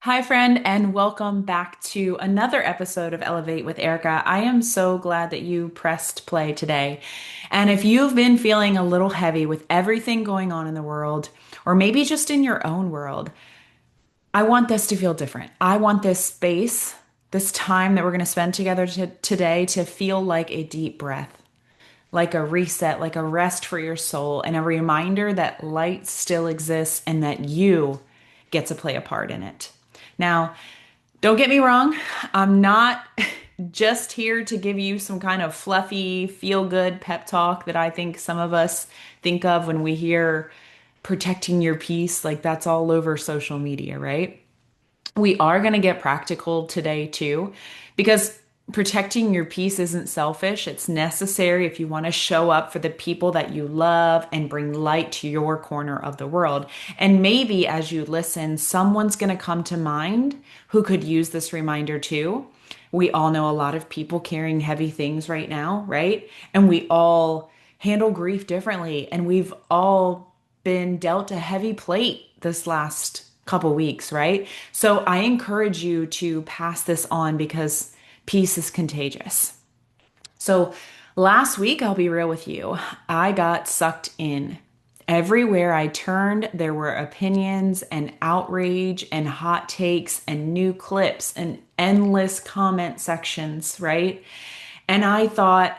Hi, friend, and welcome back to another episode of Elevate with Erica. I am so glad that you pressed play today. And if you've been feeling a little heavy with everything going on in the world, or maybe just in your own world, I want this to feel different. I want this space, this time that we're going to spend together today to feel like a deep breath, like a reset, like a rest for your soul, and a reminder that light still exists and that you get to play a part in it. Now, don't get me wrong, I'm not just here to give you some kind of fluffy, feel good pep talk that I think some of us think of when we hear protecting your peace. Like that's all over social media, right? We are going to get practical today too, because protecting your peace isn't selfish. It's necessary if you want to show up for the people that you love and bring light to your corner of the world. And maybe as you listen, someone's going to come to mind who could use this reminder too. We all know a lot of people carrying heavy things right now, right? And we all handle grief differently. And we've all been dealt a heavy plate this last couple weeks, right? So I encourage you to pass this on because peace is contagious. So last week, I'll be real with you, I got sucked in. Everywhere I turned, there were opinions and outrage and hot takes and new clips and endless comment sections, right? And I thought,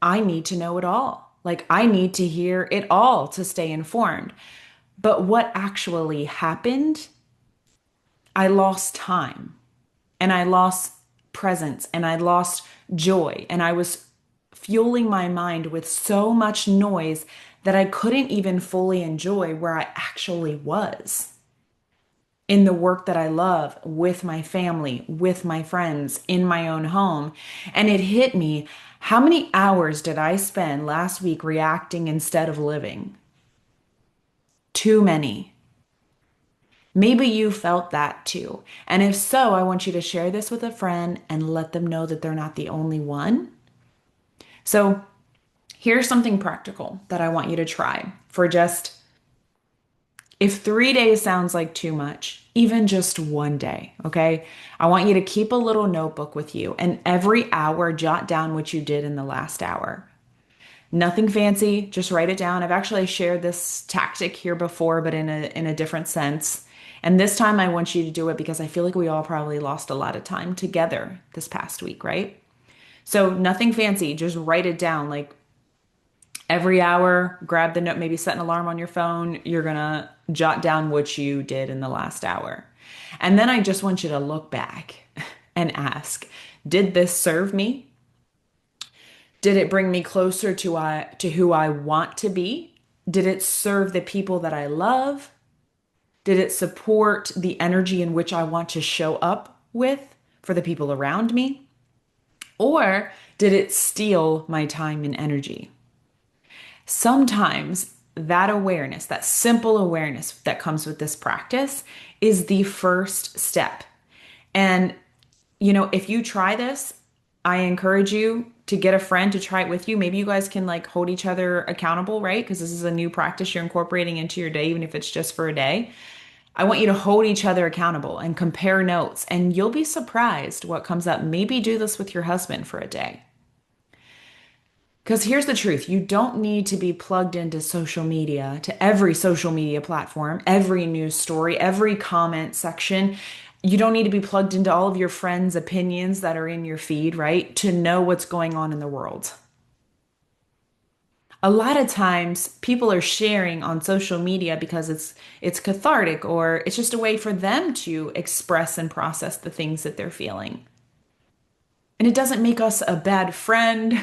I need to know it all. Like, I need to hear it all to stay informed. But what actually happened, I lost time and I lost presence and I lost joy. And I was fueling my mind with so much noise that I couldn't even fully enjoy where I actually was in the work that I love, with my family, with my friends, in my own home. And it hit me, how many hours did I spend last week reacting instead of living? Too many. Maybe you felt that too. And if so, I want you to share this with a friend and let them know that they're not the only one. So, here's something practical that I want you to try for just, if 3 days sounds like too much, even just one day, okay? I want you to keep a little notebook with you and every hour jot down what you did in the last hour. Nothing fancy, just write it down. I've actually shared this tactic here before, but in a different sense. And this time I want you to do it because I feel like we all probably lost a lot of time together this past week, right? So nothing fancy, just write it down. Like every hour, grab the note, maybe set an alarm on your phone. You're gonna jot down what you did in the last hour. And then I just want you to look back and ask, did this serve me? Did it bring me closer to who I want to be? Did it serve the people that I love? Did it support the energy in which I want to show up with for the people around me? Or did it steal my time and energy? Sometimes that awareness, that simple awareness that comes with this practice, is the first step. And, if you try this, I encourage you to get a friend to try it with you. Maybe you guys can like hold each other accountable, right? Because this is a new practice you're incorporating into your day, even if it's just for a day. I want you to hold each other accountable and compare notes, and you'll be surprised what comes up. Maybe do this with your husband for a day. Because here's the truth, you don't need to be plugged into social media, to every social media platform, every news story, every comment section. You don't need to be plugged into all of your friends' opinions that are in your feed, right? To know what's going on in the world. A lot of times people are sharing on social media because it's cathartic or it's just a way for them to express and process the things that they're feeling. And it doesn't make us a bad friend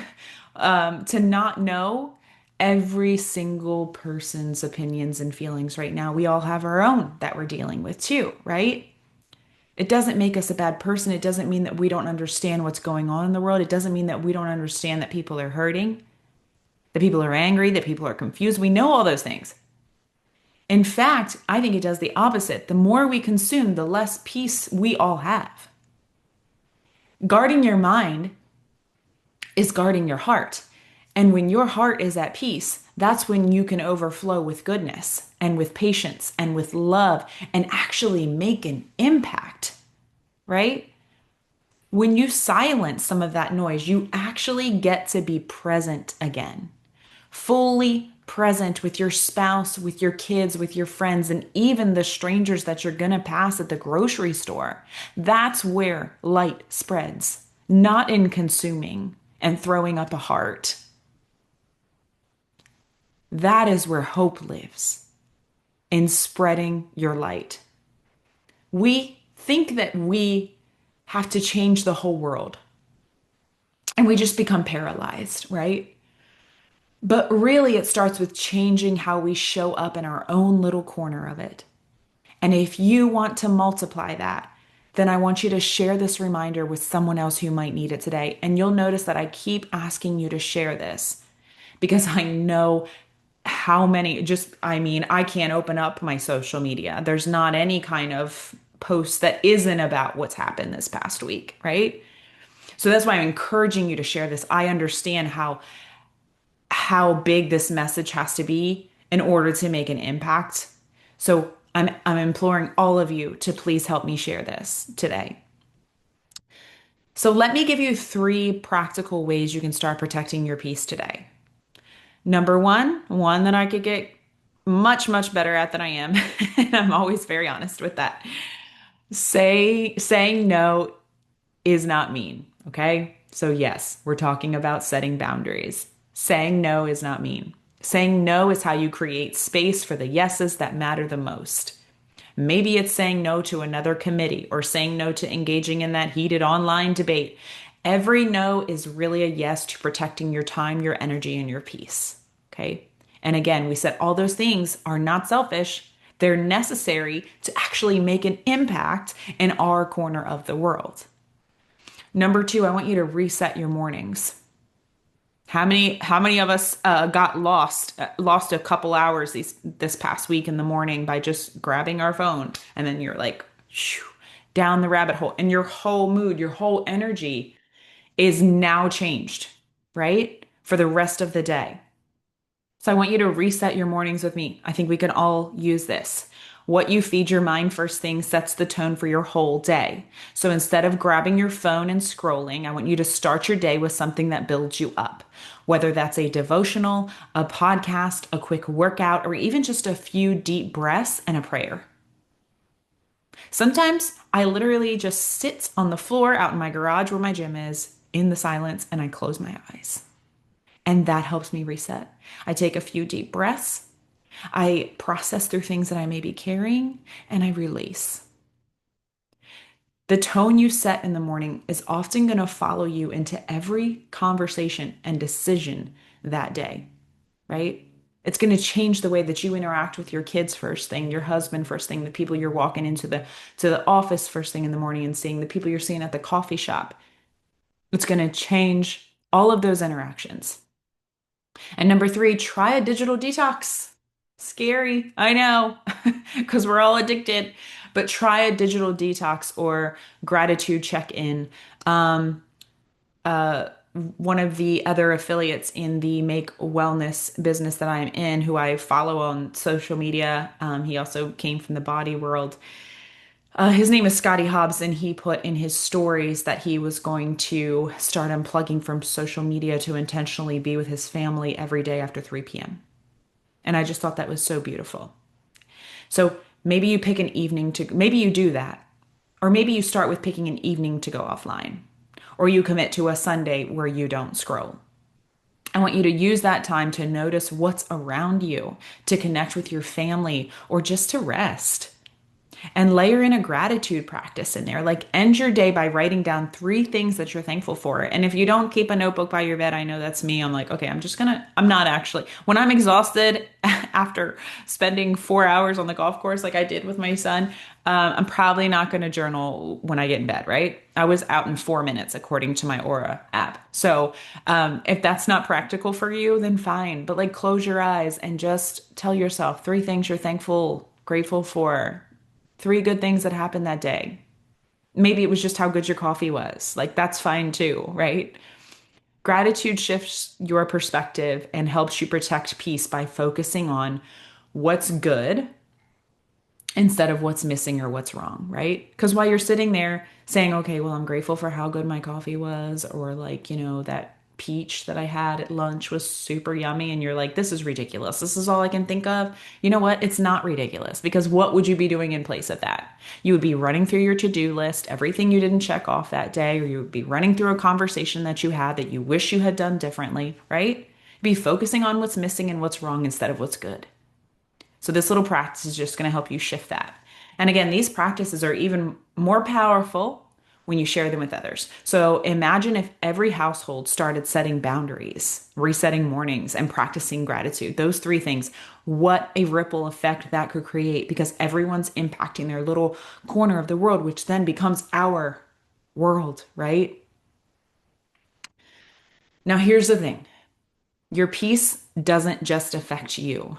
to not know every single person's opinions and feelings right now. We all have our own that we're dealing with too, right? It doesn't make us a bad person. It doesn't mean that we don't understand what's going on in the world. It doesn't mean that we don't understand that people are hurting, that people are angry, that people are confused. We know all those things. In fact, I think it does the opposite. The more we consume, the less peace we all have. Guarding your mind is guarding your heart. And when your heart is at peace, that's when you can overflow with goodness and with patience and with love and actually make an impact, right? When you silence some of that noise, you actually get to be present again, fully present with your spouse, with your kids, with your friends, and even the strangers that you're going to pass at the grocery store. That's where light spreads, not in consuming and throwing up a heart. That is where hope lives, in spreading your light. We think that we have to change the whole world and we just become paralyzed, right? But really, it starts with changing how we show up in our own little corner of it. And if you want to multiply that, then I want you to share this reminder with someone else who might need it today. And you'll notice that I keep asking you to share this because I know how many, just, I mean, I can't open up my social media. There's not any kind of post that isn't about what's happened this past week, right? So that's why I'm encouraging you to share this. I understand how big this message has to be in order to make an impact. So I'm imploring all of you to please help me share this today. So let me give you three practical ways you can start protecting your peace today. Number one that I could get much, much better at than I am, and I'm always very honest with that. Saying no is not mean, okay? So yes, we're talking about setting boundaries. Saying no is not mean. Saying no is how you create space for the yeses that matter the most. Maybe it's saying no to another committee or saying no to engaging in that heated online debate. Every no is really a yes to protecting your time, your energy, and your peace. Okay. And again, we said all those things are not selfish. They're necessary to actually make an impact in our corner of the world. Number two, I want you to reset your mornings. How many of us got lost a couple hours this past week in the morning by just grabbing our phone, and then you're like shoo, down the rabbit hole, and your whole mood, your whole energy is now changed, right? For the rest of the day. So I want you to reset your mornings with me. I think we can all use this. What you feed your mind first thing sets the tone for your whole day. So instead of grabbing your phone and scrolling, I want you to start your day with something that builds you up. Whether that's a devotional, a podcast, a quick workout, or even just a few deep breaths and a prayer. Sometimes I literally just sit on the floor out in my garage where my gym is in the silence and I close my eyes. And that helps me reset. I take a few deep breaths. I process through things that I may be carrying and I release. The tone you set in the morning is often going to follow you into every conversation and decision that day, right? It's going to change the way that you interact with your kids first thing, your husband first thing, the people you're walking into the office first thing in the morning and seeing, the people you're seeing at the coffee shop. It's going to change all of those interactions. And number three, try a digital detox. Scary, I know, because we're all addicted, but try a digital detox or gratitude check-in. Um, uh, One of the other affiliates in the Make Wellness business that I'm in, who I follow on social media, he also came from the body world. His name is Scotty Hobbs, and he put in his stories that he was going to start unplugging from social media to intentionally be with his family every day after 3 p.m. And I just thought that was so beautiful. So maybe you pick an evening to, maybe you do that. Or maybe you start with picking an evening to go offline. Or you commit to a Sunday where you don't scroll. I want you to use that time to notice what's around you, to connect with your family, or just to rest. And layer in a gratitude practice in there. Like end your day by writing down three things that you're thankful for. And if you don't keep a notebook by your bed, I know that's me. I'm like, okay, I'm not actually, when I'm exhausted after spending 4 hours on the golf course, like I did with my son, I'm probably not going to journal when I get in bed, right? I was out in 4 minutes according to my Aura app. So if that's not practical for you, then fine. But like close your eyes and just tell yourself three things you're thankful, grateful for. Three good things that happened that day. Maybe it was just how good your coffee was. Like that's fine too, right? Gratitude shifts your perspective and helps you protect peace by focusing on what's good instead of what's missing or what's wrong, right? Because while you're sitting there saying, okay, well, I'm grateful for how good my coffee was, or like, that peach that I had at lunch was super yummy, and you're like, this is ridiculous. This is all I can think of. You know what? It's not ridiculous because what would you be doing in place of that? You would be running through your to-do list, everything you didn't check off that day, or you would be running through a conversation that you had that you wish you had done differently, right? Be focusing on what's missing and what's wrong instead of what's good. So this little practice is just going to help you shift that. And again, these practices are even more powerful when you share them with others. So imagine if every household started setting boundaries, resetting mornings, and practicing gratitude. Those three things, what a ripple effect that could create because everyone's impacting their little corner of the world, which then becomes our world, right? Now, here's the thing, your peace doesn't just affect you.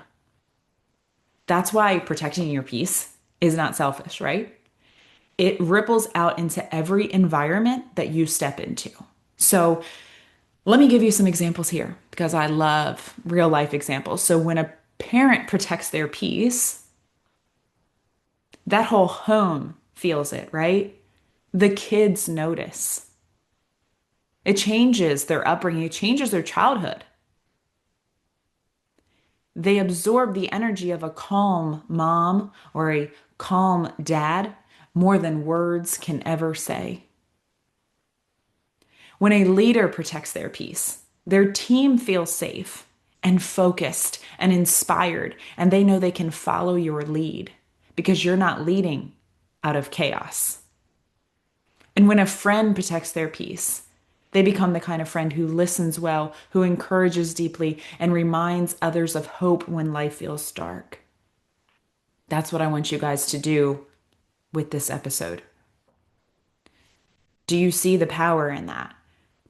That's why protecting your peace is not selfish, right? It ripples out into every environment that you step into. So let me give you some examples here because I love real life examples. So when a parent protects their peace, that whole home feels it, right? The kids notice. It changes their upbringing, it changes their childhood. They absorb the energy of a calm mom or a calm dad more than words can ever say. When a leader protects their peace, their team feels safe and focused and inspired, and they know they can follow your lead because you're not leading out of chaos. And when a friend protects their peace, they become the kind of friend who listens well, who encourages deeply, and reminds others of hope when life feels dark. That's what I want you guys to do with this episode. Do you see the power in that?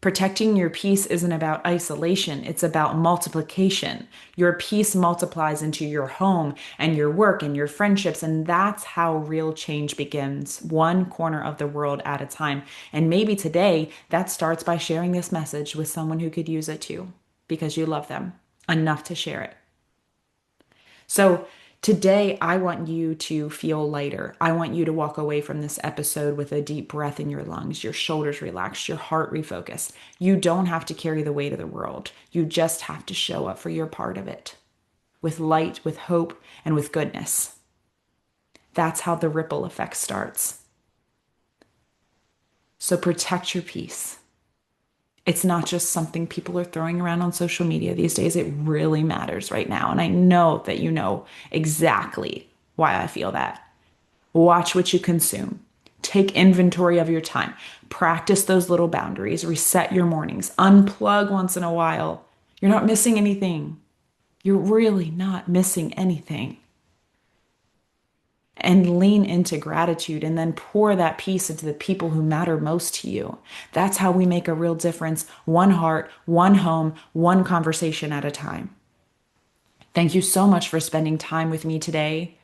Protecting your peace isn't about isolation, it's about multiplication. Your peace multiplies into your home and your work and your friendships, and that's how real change begins, one corner of the world at a time. And maybe today that starts by sharing this message with someone who could use it too, because you love them enough to share it. So today, I want you to feel lighter. I want you to walk away from this episode with a deep breath in your lungs, your shoulders relaxed, your heart refocused. You don't have to carry the weight of the world. You just have to show up for your part of it with light, with hope, and with goodness. That's how the ripple effect starts. So protect your peace. It's not just something people are throwing around on social media these days. It really matters right now. And I know that you know exactly why I feel that. Watch what you consume. Take inventory of your time. Practice those little boundaries. Reset your mornings. Unplug once in a while. You're not missing anything. You're really not missing anything. And lean into gratitude and then pour that peace into the people who matter most to you. That's how we make a real difference. One heart, one home, one conversation at a time. Thank you so much for spending time with me today.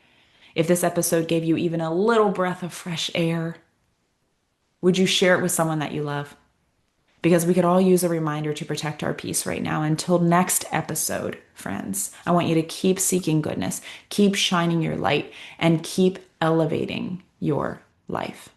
If this episode gave you even a little breath of fresh air, would you share it with someone that you love? Because we could all use a reminder to protect our peace right now. Until next episode, friends, I want you to keep seeking goodness, keep shining your light, and keep elevating your life.